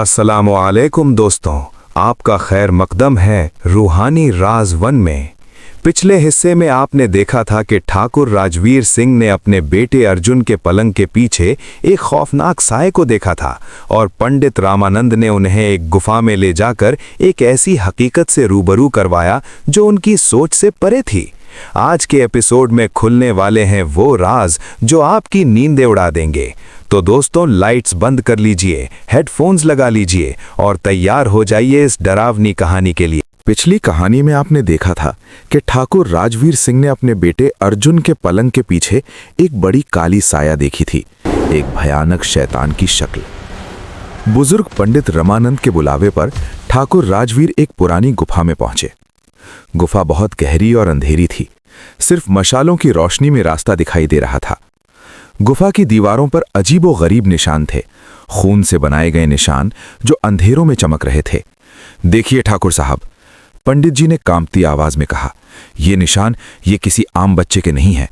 अस्सलामुअलैकुम दोस्तों, आपका खैर मकदम है रूहानी राज 1 में। पिछले हिस्से में आपने देखा था कि ठाकुर राजवीर सिंह ने अपने बेटे अर्जुन के पलंग के पीछे एक खौफनाक साए को देखा था और पंडित रामानंद ने उन्हें एक गुफा में ले जाकर एक ऐसी हकीकत से रूबरू करवाया जो उनकी सोच से परे थी। आज के एपिसोड में खुलने वाले हैं वो राज जो आपकी नींदें उड़ा देंगे। तो दोस्तों, लाइट्स बंद कर लीजिए, हेडफोन्स लगा लीजिए और तैयार हो जाइए इस डरावनी कहानी के लिए। पिछली कहानी में आपने देखा था कि ठाकुर राजवीर सिंह ने अपने बेटे अर्जुन के पलंग के पीछे एक बड़ी काली साया देखी थी, एक भयानक शैतान की शक्ल। बुजुर्ग पंडित रमानंद के बुलावे पर ठाकुर राजवीर एक पुरानी गुफा में पहुंचे। गुफा बहुत गहरी और अंधेरी थी, सिर्फ मशालों की रोशनी में रास्ता दिखाई दे रहा था। गुफा की दीवारों पर अजीबोगरीब निशान थे, खून से बनाए गए निशान जो अंधेरों में चमक रहे थे। देखिए ठाकुर साहब, पंडित जी ने कांपती आवाज में कहा, ये निशान ये किसी आम बच्चे के नहीं हैं।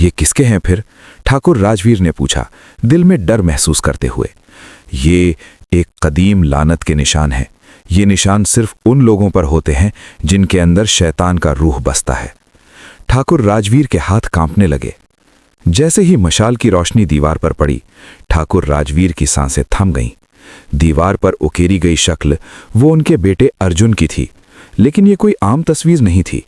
ये किसके हैं फिर? ठाकुर राजवीर ने पूछा, दिल में डर महसूस करते हुए। ये एक कदीम लानत के निशान है। ये निशान सिर्फ उन लोगों पर होते हैं जिनके अंदर शैतान का रूह बसता है। ठाकुर राजवीर के हाथ कांपने लगे। जैसे ही मशाल की रोशनी दीवार पर पड़ी, ठाकुर राजवीर की सांसें थम गईं। दीवार पर उकेरी गई शक्ल वो उनके बेटे अर्जुन की थी, लेकिन ये कोई आम तस्वीर नहीं थी।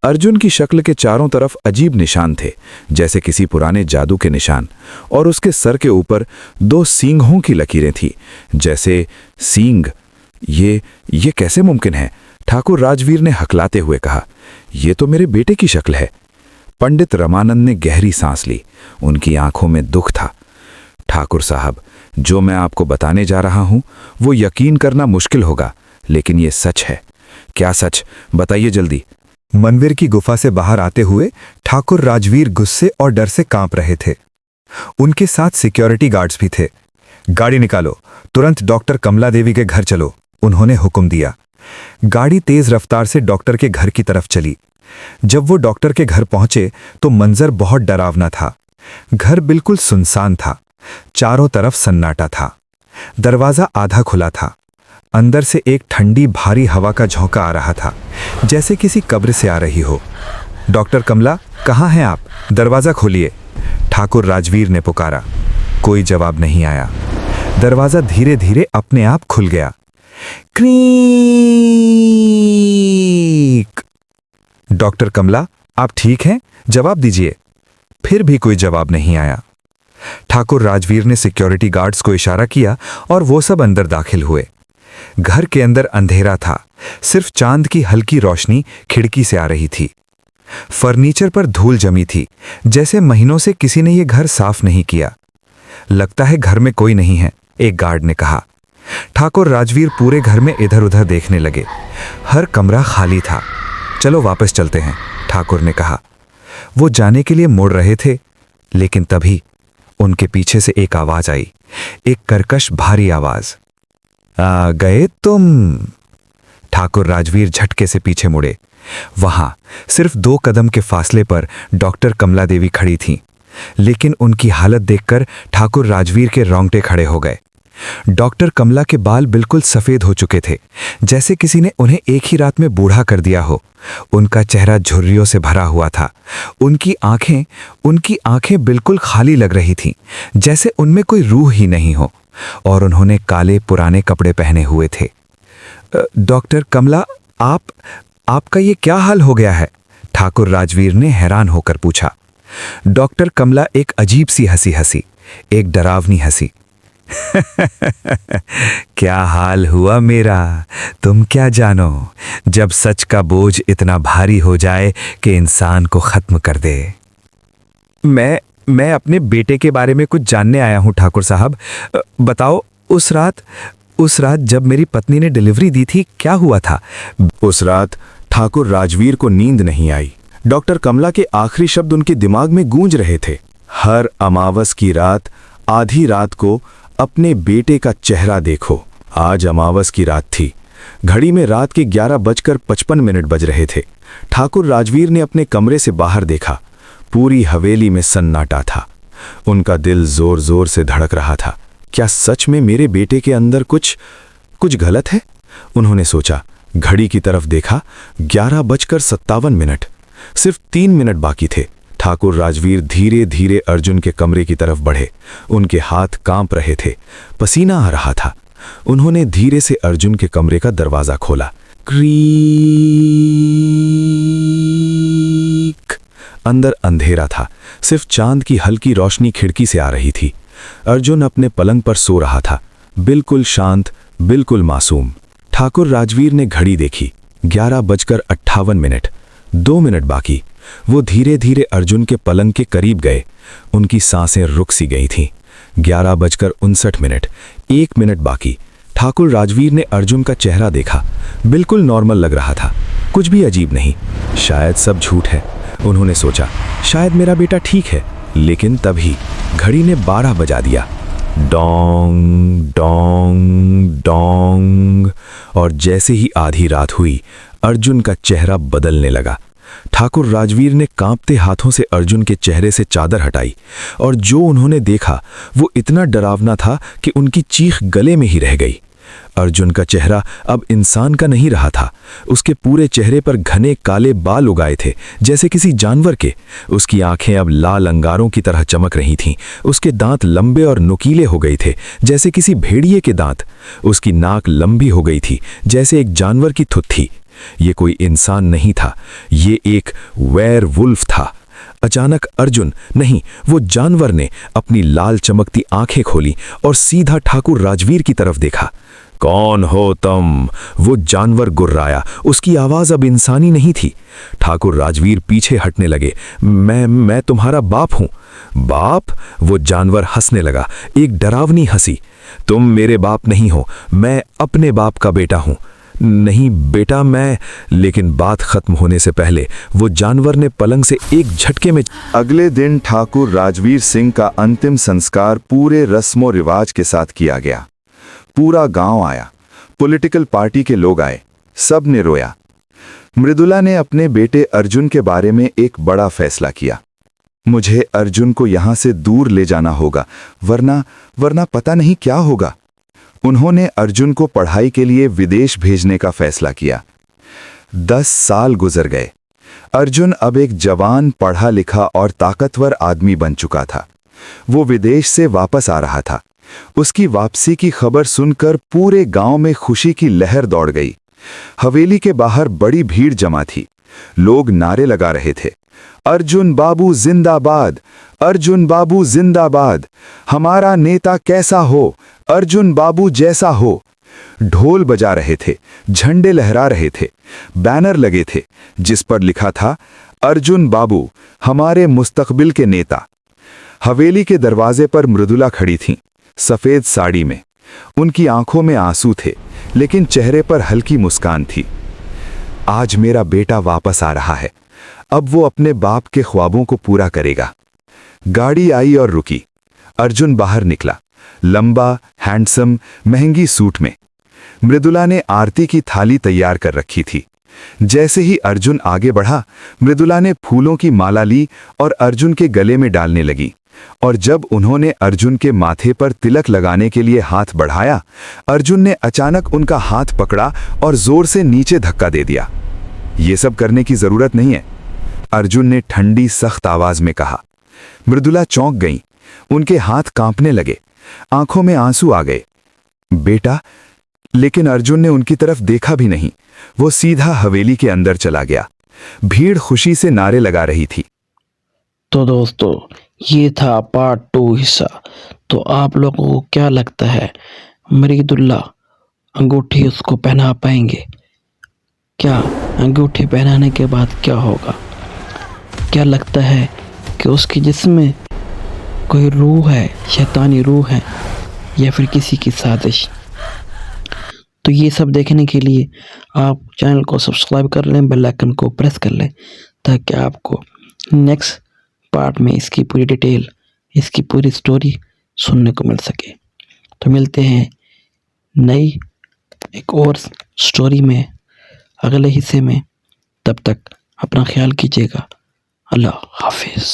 अर्जुन की शक्ल के चारों तरफ अजीब निशान थे, जैसे किसी पुराने जादू के निशान, और उसके सर के ऊपर 2 सींगों की लकीरें थी, जैसे सींग। ये कैसे मुमकिन है? ठाकुर राजवीर ने हकलाते हुए कहा, ये तो मेरे बेटे की शक्ल है। पंडित रमानंद ने गहरी सांस ली। उनकी आंखों में दुख था। ठाकुर साहब, जो मैं आपको बताने जा रहा हूं वो यकीन करना मुश्किल होगा, लेकिन ये सच है। क्या सच? बताइए जल्दी। मंदिर की गुफा से बाहर आते हुए ठाकुर राजवीर गुस्से और डर से कांप रहे थे। उनके साथ सिक्योरिटी गार्ड्स भी थे। गाड़ी निकालो, तुरंत डॉक्टर कमला देवी के घर चलो, उन्होंने हुक्म दिया। गाड़ी तेज रफ्तार से डॉक्टर के घर की तरफ चली। जब वो डॉक्टर के घर पहुंचे तो मंजर बहुत डरावना था। घर बिल्कुल सुनसान था, चारों तरफ सन्नाटा था। दरवाजा आधा खुला था। अंदर से एक ठंडी भारी हवा का झोंका आ रहा था, जैसे किसी कब्र से आ रही हो। डॉक्टर कमला, कहाँ हैं आप? दरवाजा खोलिए, ठाकुर राजवीर ने पुकारा। कोई जवाब नहीं आया। दरवाजा धीरे धीरे अपने आप खुल गया। क्रीक। डॉक्टर कमला, आप ठीक हैं? जवाब दीजिए। फिर भी कोई जवाब नहीं आया। ठाकुर राजवीर ने सिक्योरिटी गार्ड्स को इशारा किया और वो सब अंदर दाखिल हुए। घर के अंदर अंधेरा था, सिर्फ चांद की हल्की रोशनी खिड़की से आ रही थी। फर्नीचर पर धूल जमी थी, जैसे महीनों से किसी ने यह घर साफ नहीं किया। लगता है घर में कोई नहीं है, एक गार्ड ने कहा। ठाकुर राजवीर पूरे घर में इधर उधर देखने लगे। हर कमरा खाली था। चलो वापस चलते हैं, ठाकुर ने कहा। वो जाने के लिए मुड़ रहे थे, लेकिन तभी उनके पीछे से एक आवाज आई, एक कर्कश भारी आवाज। आ गए तुम? ठाकुर राजवीर झटके से पीछे मुड़े। वहां सिर्फ 2 कदम के फासले पर डॉक्टर कमला देवी खड़ी थीं, लेकिन उनकी हालत देखकर ठाकुर राजवीर के रोंगटे खड़े हो गए। डॉक्टर कमला के बाल बिल्कुल सफेद हो चुके थे, जैसे किसी ने उन्हें एक ही रात में बूढ़ा कर दिया हो। उनका चेहरा झुर्रियों से भरा हुआ था। उनकी आंखें बिल्कुल खाली लग रही थीं, जैसे उनमें कोई रूह ही नहीं हो, और उन्होंने काले पुराने कपड़े पहने हुए थे। डॉक्टर कमला, आपका ये क्या हाल हो गया है? ठाकुर राजवीर ने हैरान होकर पूछा। डॉक्टर कमला एक अजीब सी हंसी हंसी, एक डरावनी हंसी। क्या हाल हुआ मेरा, तुम क्या जानो, जब सच का बोझ इतना भारी हो जाए कि इंसान को खत्म कर दे। मैं अपने बेटे के बारे में कुछ जानने आया हूं ठाकुर साहब। बताओ, उस रात जब मेरी पत्नी ने डिलीवरी दी थी, क्या हुआ था? उस रात ठाकुर राजवीर को नींद नहीं आई। डॉक्टर कमला के आखिरी शब्द उनके दिमाग में गूंज रहे थे। हर अमावस की रात, आधी रात को अपने बेटे का चेहरा देखो। आज अमावस की रात थी। घड़ी में रात के 11:55 बज रहे थे। ठाकुर राजवीर ने अपने कमरे से बाहर देखा। पूरी हवेली में सन्नाटा था। उनका दिल जोर जोर से धड़क रहा था। क्या सच में मेरे बेटे के अंदर कुछ कुछ गलत है? उन्होंने सोचा। घड़ी की तरफ देखा, 11:57। सिर्फ 3 मिनट बाकी थे। ठाकुर राजवीर धीरे धीरे अर्जुन के कमरे की तरफ बढ़े। उनके हाथ कांप रहे थे, पसीना आ रहा था। उन्होंने धीरे से अर्जुन के कमरे का दरवाजा खोला। क्रीक। अंदर अंधेरा था, सिर्फ चांद की हल्की रोशनी खिड़की से आ रही थी। अर्जुन अपने पलंग पर सो रहा था, बिल्कुल शांत, बिल्कुल मासूम। ठाकुर राजवीर ने घड़ी देखी, 11:58। 2 मिनट बाकी। वो धीरे धीरे अर्जुन के पलंग के करीब गए। उनकी सांसें रुक सी गई थीं। 11:59। 1 मिनट बाकी। ठाकुर राजवीर ने अर्जुन का चेहरा देखा, बिल्कुल नॉर्मल लग रहा था, कुछ भी अजीब नहीं। शायद सब झूठ है, उन्होंने सोचा। शायद मेरा बेटा ठीक है। लेकिन तभी घड़ी ने 12 बजा दिया। Dong Dong Dong. और जैसे ही आधी रात हुई, अर्जुन का चेहरा बदलने लगा। ठाकुर राजवीर ने कांपते हाथों से अर्जुन के चेहरे से चादर हटाई, और जो उन्होंने देखा वो इतना डरावना था कि उनकी चीख गले में ही रह गई। अर्जुन का चेहरा अब इंसान का नहीं रहा था। उसके पूरे चेहरे पर घने काले बाल उगाए थे, जैसे किसी जानवर के। उसकी आंखें अब लाल अंगारों की तरह चमक रही थीं। उसके दांत लंबे और नुकीले हो गए थे, जैसे किसी भेड़िए के दांत। उसकी नाक लंबी हो गई थी, जैसे एक जानवर की थुत्थी। ये कोई इंसान नहीं था, ये एक वेयरवुल्फ था। अचानक अर्जुन, नहीं, वो जानवर ने अपनी लाल चमकती आंखें खोली और सीधा ठाकुर राजवीर की तरफ देखा। कौन हो तुम? वो जानवर गुर्राया। उसकी आवाज अब इंसानी नहीं थी। ठाकुर राजवीर पीछे हटने लगे। मैं तुम्हारा बाप हूं। बाप? वो जानवर हंसने लगा, एक डरावनी हंसी। तुम मेरे बाप नहीं हो, मैं अपने बाप का बेटा हूं। नहीं बेटा, मैं। लेकिन बात खत्म होने से पहले वो जानवर ने पलंग से एक झटके में। अगले दिन ठाकुर राजवीर सिंह का अंतिम संस्कार पूरे रस्मो रिवाज के साथ किया गया। पूरा गांव आया, पॉलिटिकल पार्टी के लोग आए, सब ने रोया। मृदुला ने अपने बेटे अर्जुन के बारे में एक बड़ा फैसला किया। मुझे अर्जुन को यहां से दूर ले जाना होगा, वरना पता नहीं क्या होगा। उन्होंने अर्जुन को पढ़ाई के लिए विदेश भेजने का फैसला किया। 10 साल गुजर गए। अर्जुन अब एक जवान, पढ़ा लिखा और ताकतवर आदमी बन चुका था। वो विदेश से वापस आ रहा था। उसकी वापसी की खबर सुनकर पूरे गांव में खुशी की लहर दौड़ गई। हवेली के बाहर बड़ी भीड़ जमा थी। लोग नारे लगा रहे थे, अर्जुन बाबू जिंदाबाद, अर्जुन बाबू जिंदाबाद, हमारा नेता कैसा हो, अर्जुन बाबू जैसा हो। ढोल बजा रहे थे, झंडे लहरा रहे थे, बैनर लगे थे जिस पर लिखा था, अर्जुन बाबू हमारे मुस्तकबिल के नेता। हवेली के दरवाजे पर मृदुला खड़ी थीं, सफेद साड़ी में। उनकी आंखों में आंसू थे, लेकिन चेहरे पर हल्की मुस्कान थी। आज मेरा बेटा वापस आ रहा है, अब वो अपने बाप के ख्वाबों को पूरा करेगा। गाड़ी आई और रुकी। अर्जुन बाहर निकला, लंबा, हैंडसम, महंगी सूट में। मृदुला ने आरती की थाली तैयार कर रखी थी। जैसे ही अर्जुन आगे बढ़ा, मृदुला ने फूलों की माला ली और अर्जुन के गले में डालने लगी। और जब उन्होंने अर्जुन के माथे पर तिलक लगाने के लिए हाथ बढ़ाया, अर्जुन ने अचानक उनका हाथ पकड़ा और जोर से नीचे धक्का दे दिया। ये सब करने की जरूरत नहीं है, अर्जुन ने ठंडी सख्त आवाज में कहा। मृदुला चौंक गईं, उनके हाथ कांपने लगे, आंखों में आंसू आ गए। बेटा, लेकिन अर्जुन ने उनकी तरफ देखा भी नहीं। वो सीधा हवेली के अंदर चला गया। भीड़ खुशी से नारे लगा रही थी। तो दोस्तों, ये था पार्ट 2 हिस्सा। तो आप लोगों को क्या लगता है, मृदुला अंगूठी उसको पहना पाएंगे? क्या अंगूठी पहनाने के बाद क्या होगा? क्या लगता है कि उसके जिस्म में कोई रूह है, शैतानी रूह है, या फिर किसी की साजिश? तो ये सब देखने के लिए आप चैनल को सब्सक्राइब कर लें, बेल आइकन को प्रेस कर लें, ताकि आपको नेक्स्ट पार्ट में इसकी पूरी डिटेल, इसकी पूरी स्टोरी सुनने को मिल सके। तो मिलते हैं नई एक और स्टोरी में अगले हिस्से में। तब तक अपना ख्याल कीजिएगा। अल्लाह हाफिज़।